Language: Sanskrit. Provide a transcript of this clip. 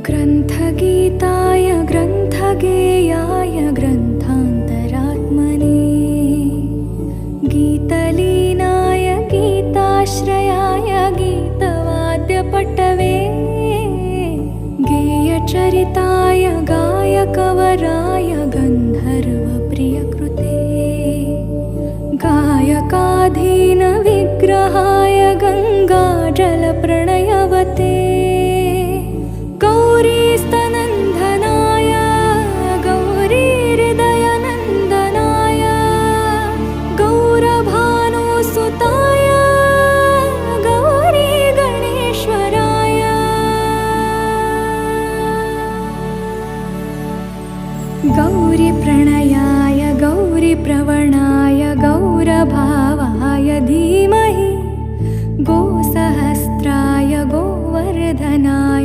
ग्रन्थगीताय ग्रन्थगेयाय ग्रन्थान्तरात्मने गीतलीनाय गीताश्रयाय गीतवाद्यपटवे गेयचरिताय गायकवराय गन्धर्वप्रियकृते गायकाधीनविग्रहाय गङ्गाजलप्रणयवते गौरीस्तनन्दनाय गौरीहृदयनन्दनाय गौरभानुसुताय गौरीगणेश्वराय गौरीप्रणयाय गौरीप्रवणाय गौरभावाय धीमहि गोसहस्राय गोवर्धनाय